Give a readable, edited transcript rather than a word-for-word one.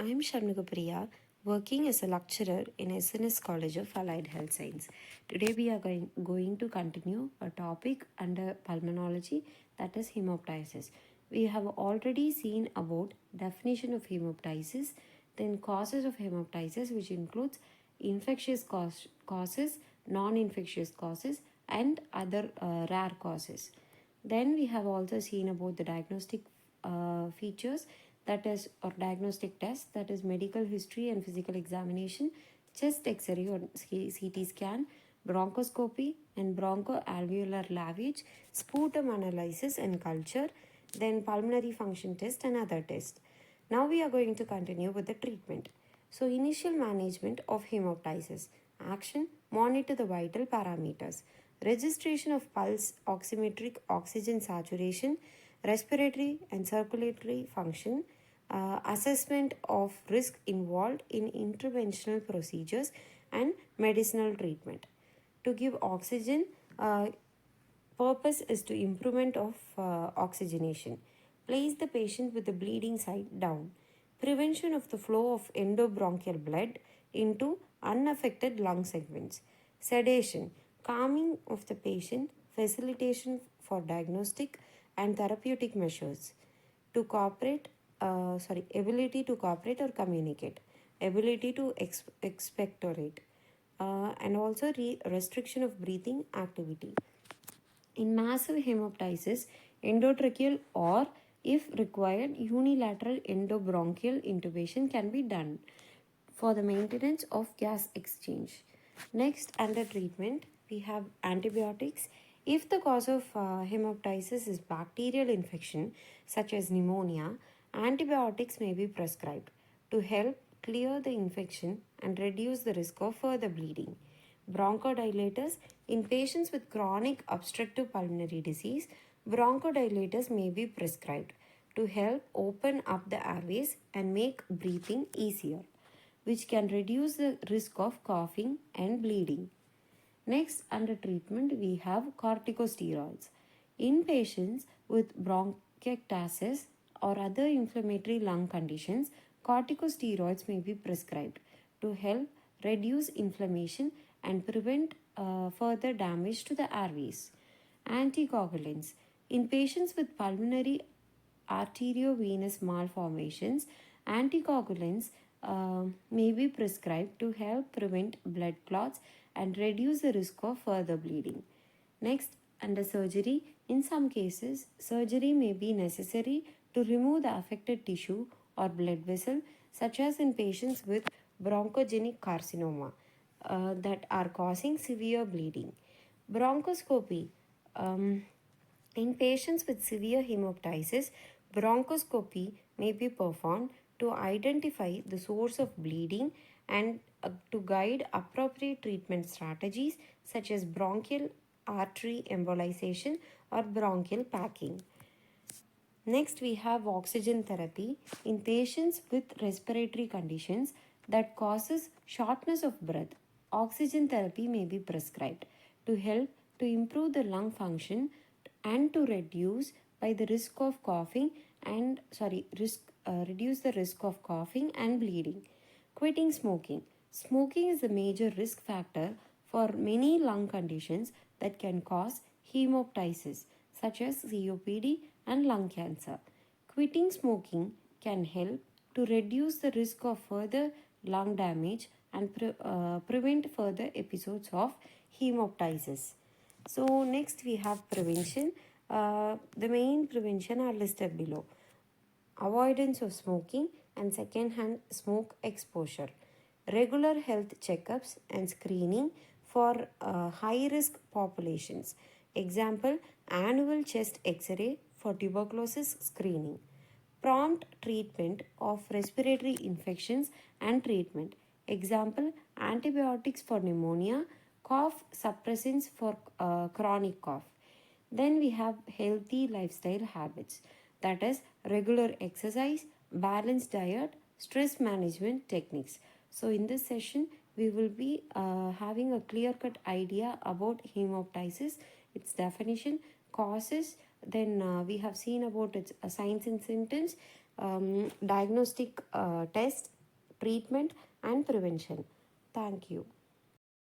I'm Sharmagapriya, working as a lecturer in SNS College of Allied Health Science. Today we are going to continue a topic under pulmonology, that is hemoptysis. We have already seen about definition of hemoptysis, then causes of hemoptysis, which includes infectious causes, non-infectious causes, and other rare causes. Then we have also seen about the diagnostic features, that is, or diagnostic tests, that is medical history and physical examination, chest x-ray or CT scan, bronchoscopy and bronchoalveolar lavage, sputum analysis and culture, then pulmonary function test and other tests. Now we are going to continue with the treatment. So initial management of hemoptysis. Action: monitor the vital parameters. Registration of pulse oximetric oxygen saturation, respiratory and circulatory function, assessment of risk involved in interventional procedures and medicinal treatment. To give oxygen, purpose is to improvement of oxygenation. Place the patient with the bleeding side down. Prevention of the flow of endobronchial blood into unaffected lung segments. Sedation, calming of the patient, facilitation for diagnostic and therapeutic measures. To cooperate, ability to cooperate or communicate, ability to expectorate, and also restriction of breathing activity. In massive hemoptysis, endotracheal or, if required, unilateral endobronchial intubation can be done for the maintenance of gas exchange. Next, under treatment, we have antibiotics. If the cause of hemoptysis is bacterial infection, such as pneumonia, antibiotics may be prescribed to help clear the infection and reduce the risk of further bleeding. Bronchodilators. In patients with chronic obstructive pulmonary disease, bronchodilators may be prescribed to help open up the airways and make breathing easier, which can reduce the risk of coughing and bleeding. Next, under treatment, we have corticosteroids. In patients with bronchiectasis or other inflammatory lung conditions, corticosteroids may be prescribed to help reduce inflammation and prevent further damage to the airways. Anticoagulants. In patients with pulmonary arteriovenous malformations, anticoagulants may be prescribed to help prevent blood clots and reduce the risk of further bleeding. Next, under surgery, in some cases, surgery may be necessary to remove the affected tissue or blood vessel, such as in patients with bronchogenic carcinoma that are causing severe bleeding. Bronchoscopy. In patients with severe hemoptysis, bronchoscopy may be performed to identify the source of bleeding and to guide appropriate treatment strategies such as bronchial artery embolization or bronchial packing. Next, we have oxygen therapy in patients with respiratory conditions that causes shortness of breath. Oxygen therapy may be prescribed to help to improve the lung function and to reduce by the risk of coughing and reduce the risk of coughing and bleeding. Quitting smoking. Smoking is a major risk factor for many lung conditions that can cause hemoptysis, such as COPD and lung cancer. Quitting smoking can help to reduce the risk of further lung damage and prevent further episodes of hemoptysis. So next we have prevention. The main prevention are listed below: avoidance of smoking and second-hand smoke exposure, regular health checkups and screening for high-risk populations. Example: annual chest X-ray for tuberculosis screening. Prompt treatment of respiratory infections and treatment. Example: antibiotics for pneumonia, cough suppressants for chronic cough. Then we have healthy lifestyle habits, that is regular exercise, balanced diet, stress management techniques. So in this session, we will be having a clear-cut idea about hemoptysis, its definition, causes. Then we have seen about its signs and symptoms, diagnostic test, treatment, and prevention. Thank you.